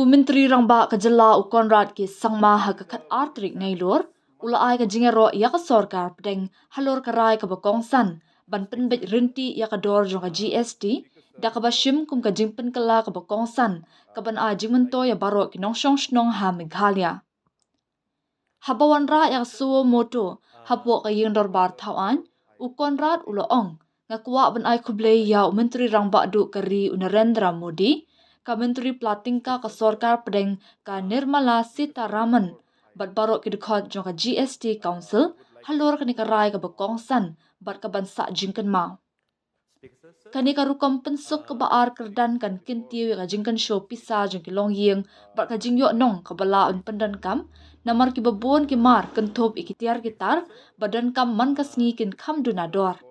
Menteri Rangba Kajala Ukonrad ki sangma hagakat artrik nailor, ula ai ka jingiaroh ya ka sorkar pedeng halor karai ka bakongsan, ban penbet rinti ya ka dor jong ka GST, da ka bashim kum ka jingpynkylla ka bakongsan, ka ban a myntoi ya baro ki nongshong shnong ha Meghalaya. Habawan ra ya suwo moto, hapo ka yingdor bar tawan, Ukonrad ula ong, ngakwa ban ai kublay ya Menteri Rangba du kari Narendra Modi, ka Menteri Platingka ka sorkar pedeng ka Nirmala Sitaraman bat barok ki dekhot jong ka GST Council halor kani karai ka bakongsan bat ka bansa jingkan mau. Kani ka rukom pensuk ka baar kerdan kan kintiwi ka jingkan show pisa jong ki long ying bat ka jingyo nong ka bala un pendan kam namar ki babon ki mar kentop ikitiar gitar badan kam man ka sngi kin kam dunador.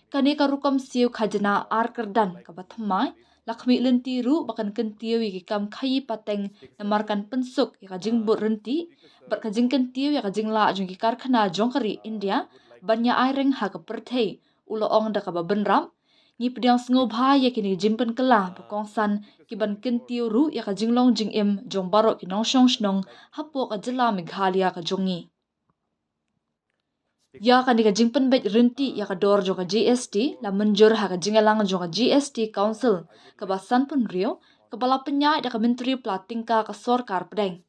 Kani ka rukom siu khajna ar kerdan ka bathamai lakmi lenti ru bakan kentiwi ki kam khayi pateng namarkan pensuk ya ka jingbut renti bat ka jingkan tiwi ya ka jingla jong ki karkhana jongkari India banya aireng ha ka perthei ulo ong da ka babenram ngi pediang sngo bha ya kini jingpynkylla bakongsan ki ban kentiu ru ya ka jinglong jingim jong barok ki nongshong shnong hapo ka jila Meghalaya ka jongi. Ya kan ka jingpen bet rinti ya ka dor jong ka GST la menjur ha ka jingalang jong ka GST Council ka basan pun rio ka bala penyai da ka Menteri Platingka ka sorkar pedeng.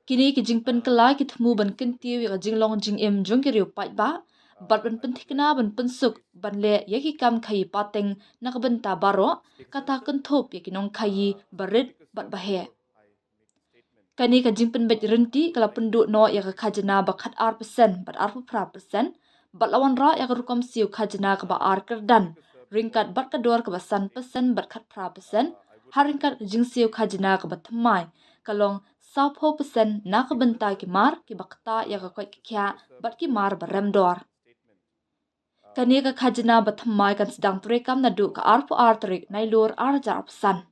Kini ki jingpynkylla ki thmu ban kentiu ya ka jinglong jingim jong ki rio paidbah bat ban penthikna ban pensuk ban le ya ki kam khayi pateng na ka benta baro kata kenthop ya ki nong khayi barit bat bahe. Kani ka jingpen bet renti kala penduk no ya ka khajna bakat R% bat R% bat lawan ra ya ka rukom siu khajna ka ba R kerdan ringkat bat ka dor ka basan persen bat khat %, haringkat jing siu khajna ka bathamai kalong 20% na ka benta ki mar ki bakta ya ka koi kya bat ki mar barem dor. Kani ka khajna bathamai kan sedang trekam na du ka R4R tarik nailur R jar %.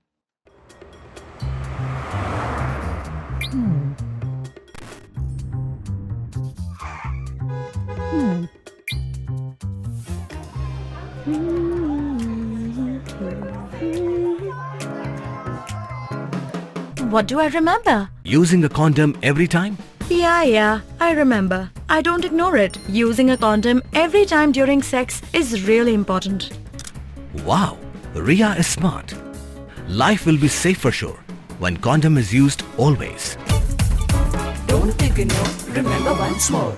What do I remember? Using a condom every time? Yeah, I remember. I don't ignore it. Using a condom every time during sex is really important. Wow, Ria is smart. Life will be safe for sure when condom is used always. Don't ignore, remember once more.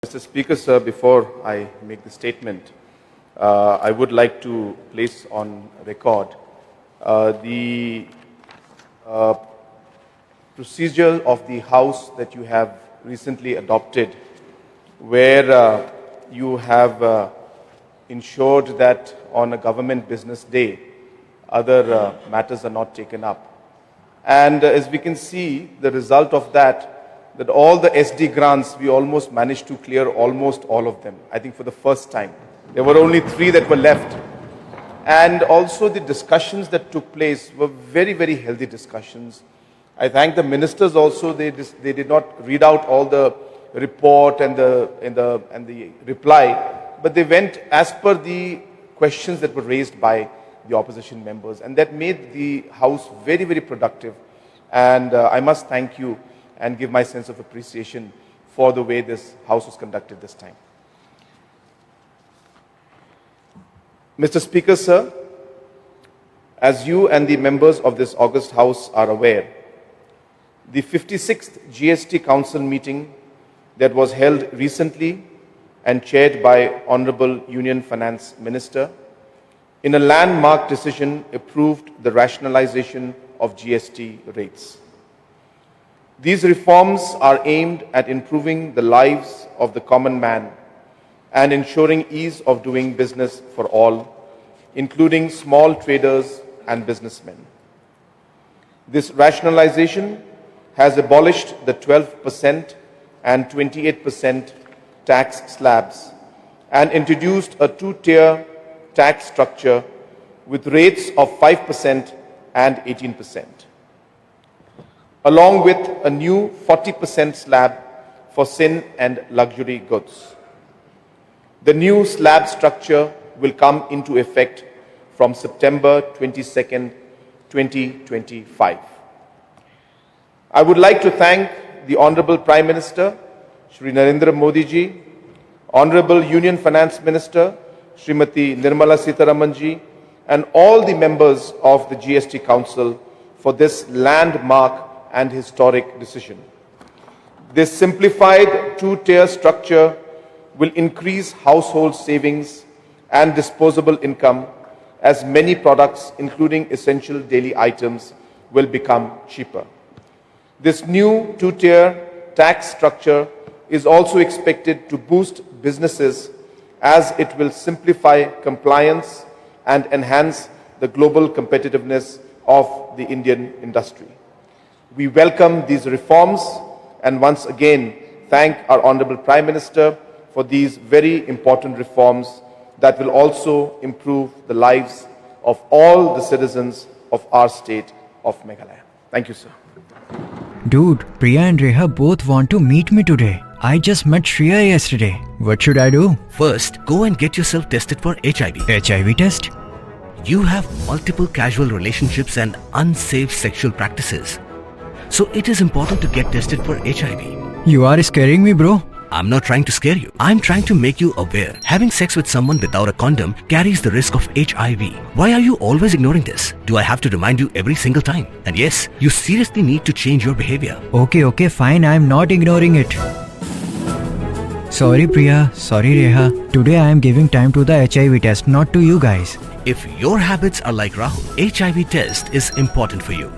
Mr. Speaker, sir, before I make the statement, I would like to place on record the procedure of the House that you have recently adopted, where you have ensured that on a government business day, other matters are not taken up. And as we can see, the result of that all the SD grants, we almost managed to clear almost all of them, I think for the first time. There were only 3 that were left. And also the discussions that took place were very, very healthy discussions. I thank the ministers also. They did not read out all the report and the reply, but they went as per the questions that were raised by the opposition members, and that made the House very, very productive. And I must thank you and give my sense of appreciation for the way this House was conducted this time. Mr. Speaker, sir, as you and the members of this august House are aware, the 56th GST Council meeting that was held recently and chaired by Honorable Union Finance Minister, in a landmark decision approved the rationalization of GST rates. These reforms are aimed at improving the lives of the common man and ensuring ease of doing business for all, including small traders and businessmen. This rationalization has abolished the 12% and 28% tax slabs and introduced a 2-tier tax structure with rates of 5% and 18%, along with a new 40% slab for sin and luxury goods. The new slab structure will come into effect from September 22nd, 2025. I would like to thank the Honorable Prime Minister, Shri Narendra Modi ji, Honorable Union Finance Minister, Srimati Nirmala Sitharaman ji, and all the members of the GST Council for this landmark and historic decision. This simplified two-tier structure will increase household savings and disposable income, as many products, including essential daily items, will become cheaper. This new two-tier tax structure is also expected to boost businesses, as it will simplify compliance and enhance the global competitiveness of the Indian industry. We welcome these reforms and once again thank our Honorable Prime Minister for these very important reforms that will also improve the lives of all the citizens of our state of Meghalaya. Thank you, sir. Dude, Priya and Reha both want to meet me today. I just met Shreya yesterday. What should I do? First, go and get yourself tested for HIV. HIV test? You have multiple casual relationships and unsafe sexual practices. So it is important to get tested for HIV. You are scaring me, bro. I'm not trying to scare you. I'm trying to make you aware. Having sex with someone without a condom carries the risk of HIV. Why are you always ignoring this? Do I have to remind you every single time? And yes, you seriously need to change your behavior. Okay, fine. I'm not ignoring it. Sorry, Priya. Sorry, Reha. Today I am giving time to the HIV test, not to you guys. If your habits are like Rahul, HIV test is important for you.